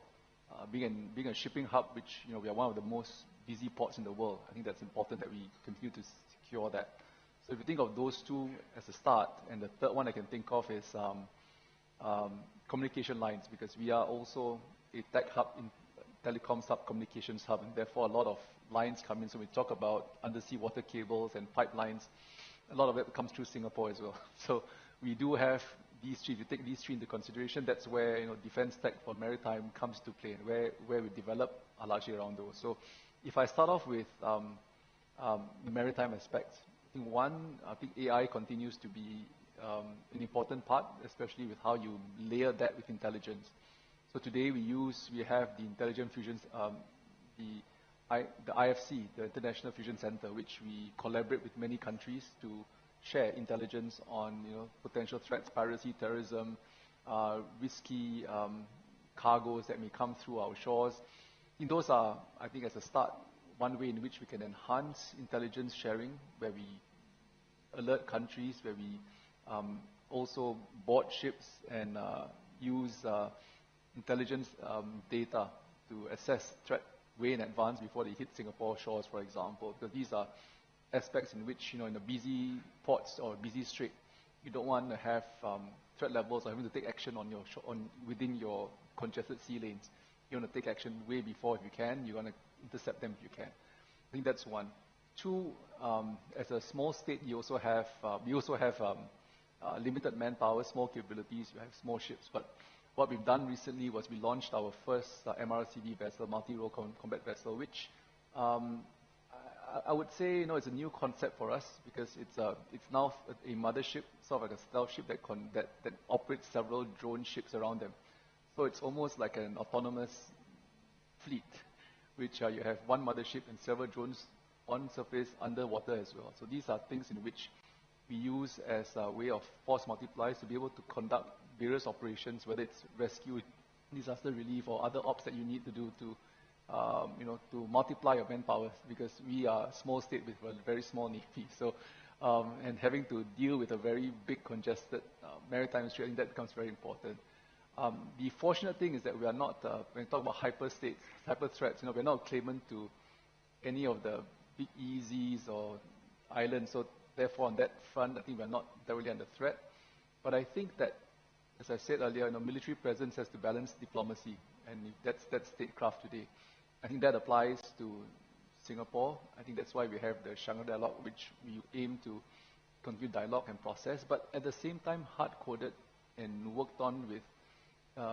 being a shipping hub, which we are one of the most busy ports in the world. I think that's important that we continue to secure that. So if you think of those two as a start, and the third one I can think of is communication lines, because we are also a tech hub, in telecoms hub, communications hub, and therefore a lot of lines come in. So we talk about undersea water cables and pipelines. A lot of it comes through Singapore as well. So we do have these three. If you take these three into consideration, that's where defense tech for maritime comes to play, and where we develop are largely around those. So if I start off with the maritime aspects, I think AI continues to be an important part, especially with how you layer that with intelligence. So today we have the Intelligent Fusion, the IFC, the International Fusion Center, which we collaborate with many countries to share intelligence on potential threats, piracy, terrorism, risky cargoes that may come through our shores. Those are, I think, as a start, one way in which we can enhance intelligence sharing, where we alert countries, where we also board ships and use intelligence data to assess threat way in advance before they hit Singapore shores, for example. Because these are aspects in which, in the busy ports or busy strait, you don't want to have threat levels or having to take action within your congested sea lanes. You want to take action way before if you can. You want to intercept them if you can. I think that's one. Two, as a small state, we also have limited manpower, small capabilities. You have small ships. But what we've done recently was we launched our first MRCD vessel, multi-role combat vessel, which I would say, it's a new concept for us because it's now a mothership, sort of like a stealth ship that operates several drone ships around them. So it's almost like an autonomous fleet, which you have one mothership and several drones on surface, underwater as well. So these are things in which we use as a way of force multipliers to be able to conduct various operations, whether it's rescue, disaster relief, or other ops that you need to do to multiply your manpower, because we are a small state with a very small navy. So, and having to deal with a very big congested maritime strait, I think that becomes very important. The fortunate thing is that we are not, when we talk about hyper states, hyper threats, we're not claimant to any of the big EEZs or islands. So therefore, on that front, I think we're not directly under threat. But I think that, as I said earlier, military presence has to balance diplomacy, and that's statecraft today. I think that applies to Singapore. I think that's why we have the Shanghai Dialogue, which we aim to continue dialogue and process, but at the same time hard-coded and worked on with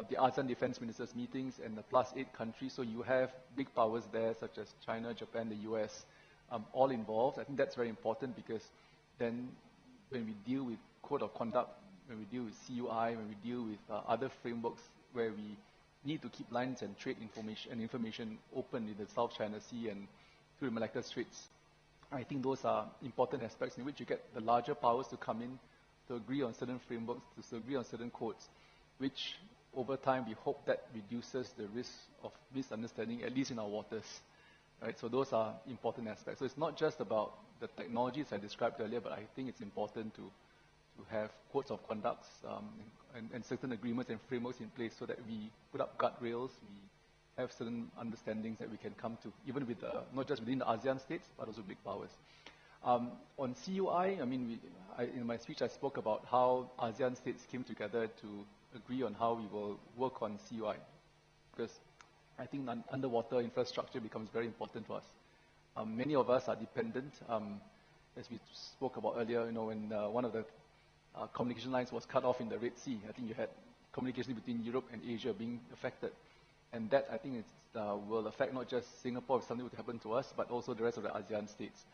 the ASEAN defense ministers meetings and the +8 countries. So you have big powers there, such as China, Japan, the US, all involved. I think that's very important because then when we deal with code of conduct, when we deal with CUI, when we deal with other frameworks where we need to keep lines and trade information open in the South China Sea and through the Malacca Straits, I think those are important aspects in which you get the larger powers to come in to agree on certain frameworks, to agree on certain codes, which over time we hope that reduces the risk of misunderstanding, at least in our waters. Right? So those are important aspects. So it's not just about the technologies I described earlier, but I think it's important to have codes of conduct and certain agreements and frameworks in place so that we put up guardrails, we have certain understandings that we can come to, even with not just within the ASEAN states, but also big powers. On CUI, in my speech I spoke about how ASEAN states came together to agree on how we will work on CUI, because I think underwater infrastructure becomes very important to us. Many of us are dependent, as we spoke about earlier, when one of the communication lines was cut off in the Red Sea. I think you had communication between Europe and Asia being affected. And that, I think, will affect not just Singapore if something would happen to us, but also the rest of the ASEAN states.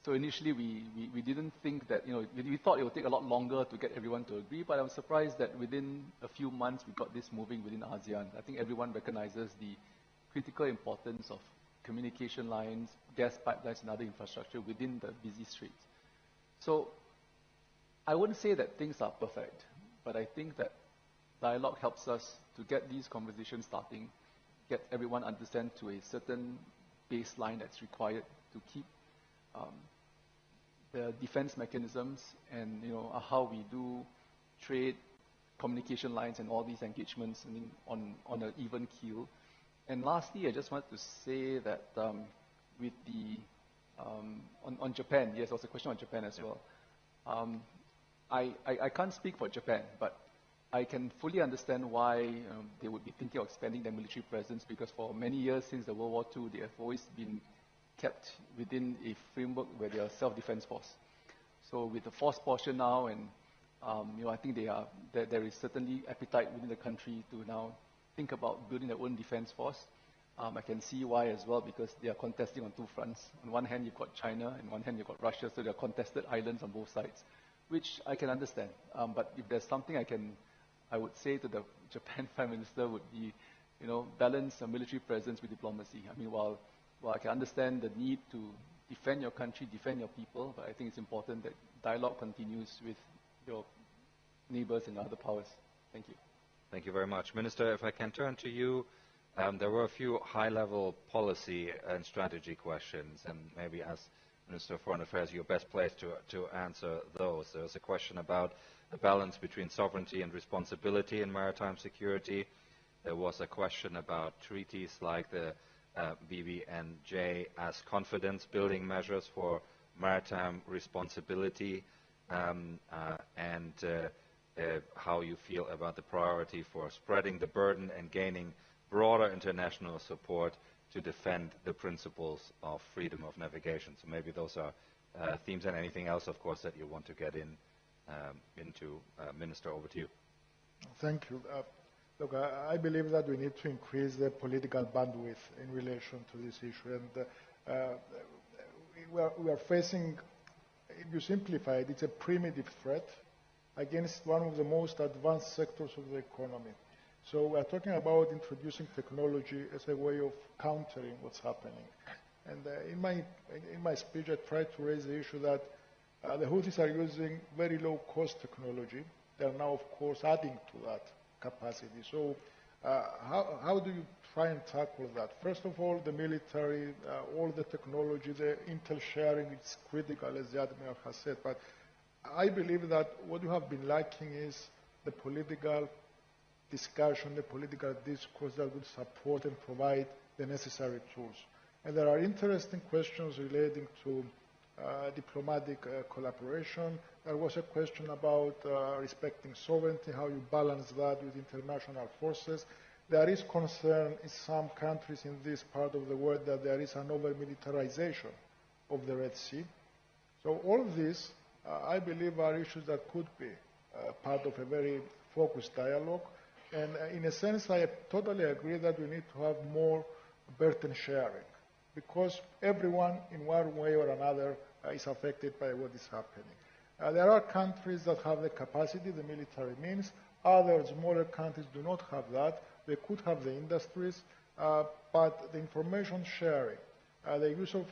So initially, we didn't think that, we thought it would take a lot longer to get everyone to agree, but I was surprised that within a few months, we got this moving within ASEAN. I think everyone recognizes the critical importance of communication lines, gas pipelines, and other infrastructure within the busy straits. So I wouldn't say that things are perfect, but I think that dialogue helps us to get these conversations starting, get everyone understand to a certain baseline that's required to keep the defense mechanisms and how we do trade, communication lines, and all these engagements on an even keel. And lastly, I just wanted to say that with the on Japan, yes, there was a question on Japan as well. I can't speak for Japan, but I can fully understand why they would be thinking of expanding their military presence, because for many years since the World War II, they have always been kept within a framework where they are a self-defense force. So with the force portion now, and I think there is certainly appetite within the country to now think about building their own defense force. I can see why as well, because they are contesting on two fronts. On one hand, you've got China, and on one hand, you've got Russia, so there are contested islands on both sides, which I can understand. But if there's something I would say to the Japan Prime Minister would be, balance a military presence with diplomacy. While I can understand the need to defend your country, defend your people, but I think it's important that dialogue continues with your neighbors and other powers. Thank you. Thank you very much. Minister, if I can turn to you, There were a few high-level policy and strategy questions, and maybe as Minister of Foreign Affairs, you're best placed to answer those. There was a question about the balance between sovereignty and responsibility in maritime security. There was a question about treaties like the BBNJ as confidence-building measures for maritime responsibility, and how you feel about the priority for spreading the burden and gaining broader international support to defend the principles of freedom of navigation. So maybe those are themes, and anything else, of course, that you want to get into. Minister, over to you. Thank you. Look, I believe that we need to increase the political bandwidth in relation to this issue. And we are facing, if you simplify it, it's a primitive threat against one of the most advanced sectors of the economy. So we are talking about introducing technology as a way of countering what's happening. And in my speech, I tried to raise the issue that the Houthis are using very low-cost technology. They are now, of course, adding to that capacity. So how do you try and tackle that? First of all, the military, all the technology, the intel sharing, it's critical, as the Admiral has said. But I believe that what you have been lacking is the political discussion, the political discourse that would support and provide the necessary tools. And there are interesting questions relating to diplomatic collaboration. There was a question about respecting sovereignty, how you balance that with international forces. There is concern in some countries in this part of the world that there is an over-militarization of the Red Sea. So all of these, I believe, are issues that could be part of a very focused dialogue. And in a sense, I totally agree that we need to have more burden sharing, because everyone, in one way or another, is affected by what is happening. There are countries that have the capacity, the military means. Other smaller countries do not have that. They could have the industries, but the information sharing, the use of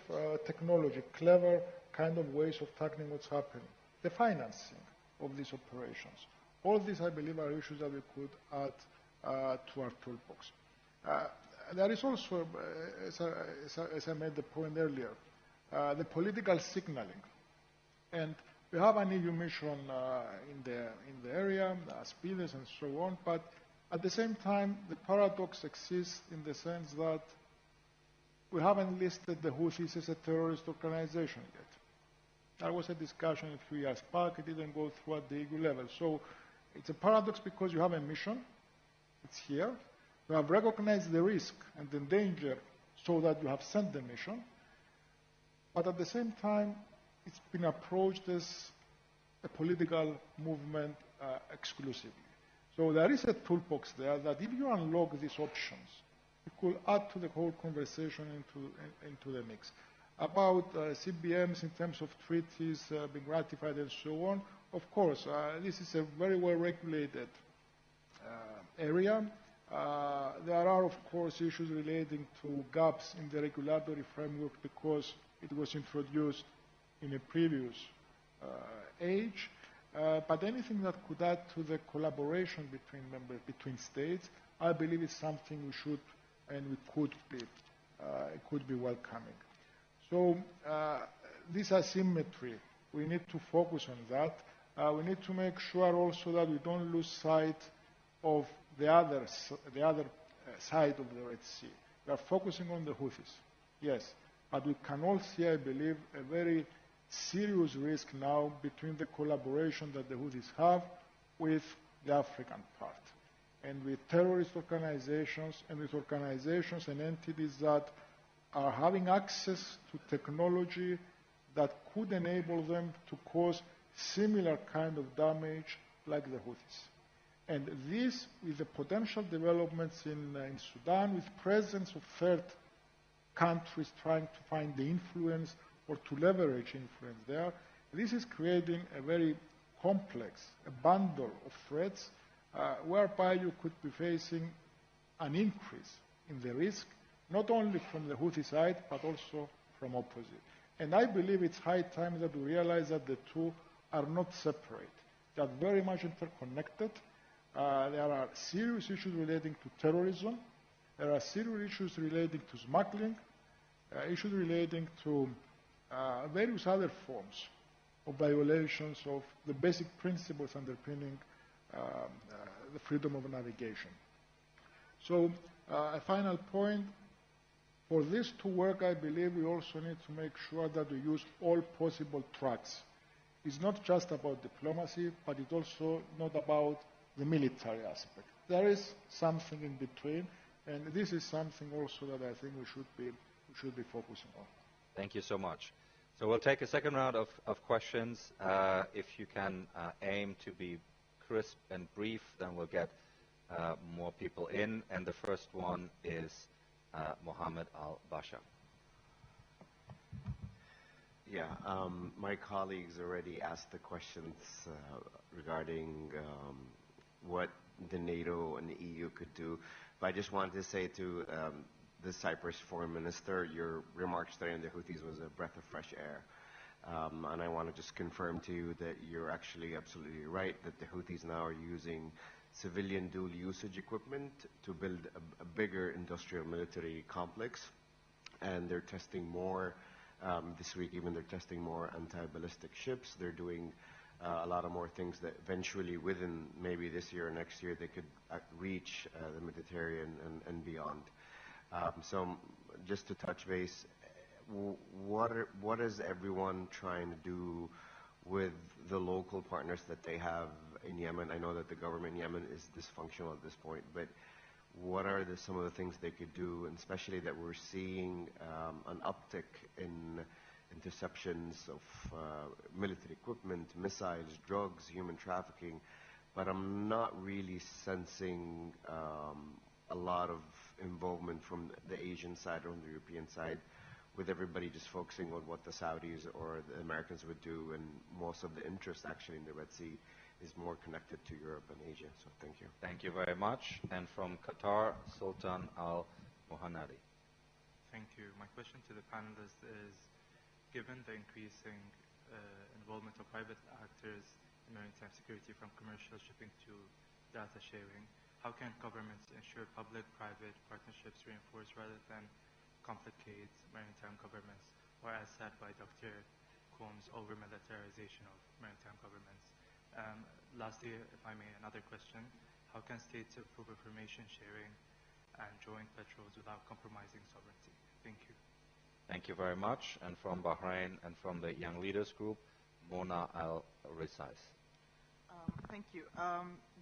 technology, clever kind of ways of tackling what's happening, the financing of these operations. All these, I believe, are issues that we could add to our toolbox. There is also, as I made the point earlier, the political signaling. And we have an EU mission in the area, Aspides and so on, but at the same time, the paradox exists in the sense that we haven't listed the Houthis as a terrorist organization yet. There was a discussion a few years back. It didn't go through at the EU level. So it's a paradox because you have a mission. It's here. You have recognized the risk and the danger so that you have sent the mission. But at the same time, it's been approached as a political movement exclusively. So there is a toolbox there that if you unlock these options, it could add to the whole conversation into the mix. About CBMs in terms of treaties being ratified and so on, of course, this is a very well-regulated area. There are, of course, issues relating to gaps in the regulatory framework because it was introduced in a previous age. But anything that could add to the collaboration between states, I believe is something we should and we could be welcoming. So this asymmetry, we need to focus on that. We need to make sure also that we don't lose sight of the other side of the Red Sea. We are focusing on the Houthis, yes, but we can all see, I believe, a very serious risk now between the collaboration that the Houthis have with the African part, and with terrorist organizations, and with organizations and entities that are having access to technology that could enable them to cause similar kind of damage like the Houthis. And this, with the potential developments in Sudan, with presence of third countries trying to find the influence or to leverage influence there, this is creating a very complex, a bundle of threats whereby you could be facing an increase in the risk, not only from the Houthi side, but also from opposite. And I believe it's high time that we realize that the two are not separate. They are very much interconnected. There are serious issues relating to terrorism, There are serious issues relating to smuggling, issues relating to various other forms of violations of the basic principles underpinning the freedom of navigation. So a final point, for this to work, I believe we also need to make sure that we use all possible tracks. It's not just about diplomacy, but it's also not about the military aspect. There is something in between, and this is something also that I think we should be focusing on. Thank you so much. So we'll take a second round of questions. If you can aim to be crisp and brief, then we'll get more people in. And the first one is Mohammed Al-Basha. Yeah, my colleagues already asked the questions regarding what the NATO and the EU could do. But I just wanted to say to the Cyprus foreign minister, your remarks there on the Houthis was a breath of fresh air. And I want to just confirm to you that you're actually absolutely right, that the Houthis now are using civilian dual usage equipment to build a bigger industrial military complex. And they're testing more, this week even they're testing more anti-ballistic ships. They're doing a lot of more things that eventually within maybe this year or next year they could reach the Mediterranean and beyond. So just to touch base, what is everyone trying to do with the local partners that they have in Yemen? I know that the government in Yemen is dysfunctional at this point, but what are some of the things they could do, and especially that we're seeing an uptick in interceptions of military equipment, missiles, drugs, human trafficking, but I'm not really sensing a lot of involvement from the Asian side or on the European side, with everybody just focusing on what the Saudis or the Americans would do, and most of the interest actually in the Red Sea is more connected to Europe and Asia. So thank you. Thank you very much. And from Qatar, Sultan Al-Muhannadi. Thank you. My question to the panelists is, given the increasing involvement of private actors in maritime security, from commercial shipping to data sharing, how can governments ensure public-private partnerships reinforce rather than complicate maritime governments, or as said by Dr. Kombs, over-militarization of maritime governments? Lastly, if I may, another question. How can states improve information sharing and joint patrols without compromising sovereignty? Thank you. Thank you very much. And from Bahrain and from the Young Leaders Group, Mona Al-Risais. Thank you.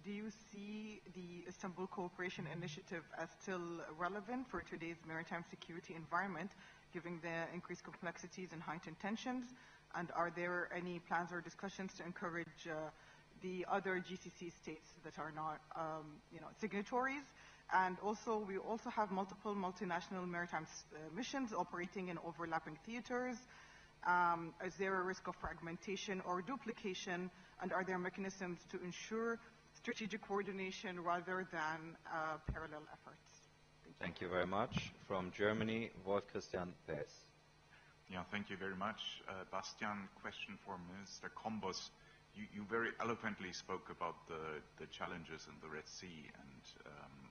Do you see the Istanbul Cooperation Initiative as still relevant for today's maritime security environment, given the increased complexities and heightened tensions? And are there any plans or discussions to encourage the other GCC states that are not, signatories? And also, we also have multiple multinational maritime missions operating in overlapping theaters. Is there a risk of fragmentation or duplication? And are there mechanisms to ensure strategic coordination rather than parallel efforts? Thank you very much. From Germany, Wolf Christian Paes. Yeah, thank you very much. Bastian, question for Minister Kombos. You very eloquently spoke about the challenges in the Red Sea and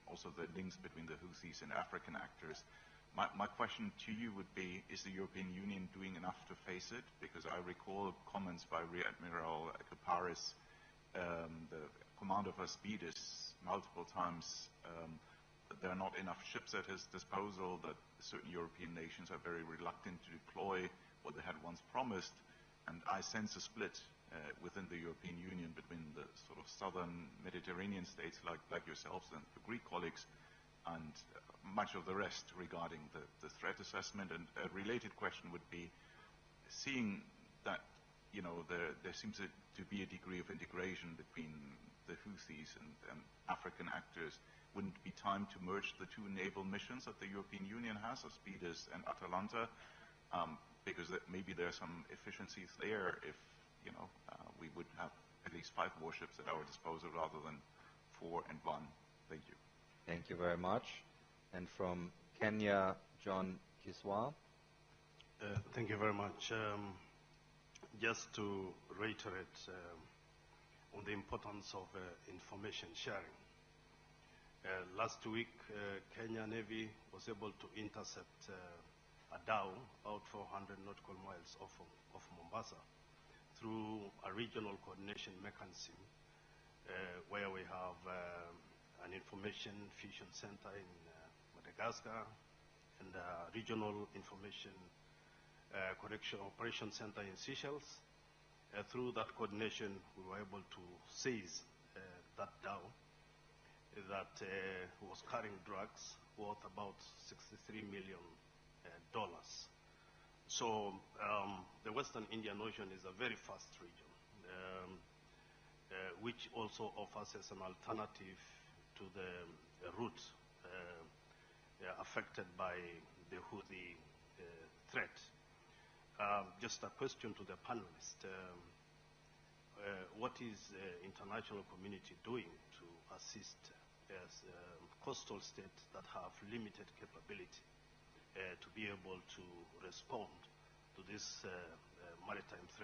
also the links between the Houthis and African actors. My question to you would be, is the European Union doing enough to face it? Because I recall comments by Rear Admiral Kaparis, the commander of Aspidis, multiple times, that there are not enough ships at his disposal, that certain European nations are very reluctant to deploy what they had once promised. And I sense a split within the European Union between the sort of southern Mediterranean states like yourselves and the Greek colleagues and much of the rest regarding the threat assessment. And a related question would be, seeing that there seems to be a degree of integration between the Houthis and African actors, wouldn't it be time to merge the two naval missions that the European Union has, Aspidis and Atalanta? Because maybe there are some efficiencies there if we would have at least 5 warships at our disposal rather than 4 and 1. Thank you. Thank you very much. And from Kenya, John Kiswa. Thank you very much. Just to reiterate on the importance of information sharing. Last week, Kenya Navy was able to intercept a dhow about 400 nautical miles off Mombasa through a regional coordination mechanism where we have an information fusion center in Madagascar and a regional information correction operation center in Seychelles. Through that coordination, we were able to seize that dhow that was carrying drugs worth about $63 million. So the Western Indian Ocean is a very fast region, which also offers us an alternative to the route affected by the Houthi threat. Just a question to the panelists. What is the international community doing to assist coastal states that have limited capability to be able to respond to this maritime threat?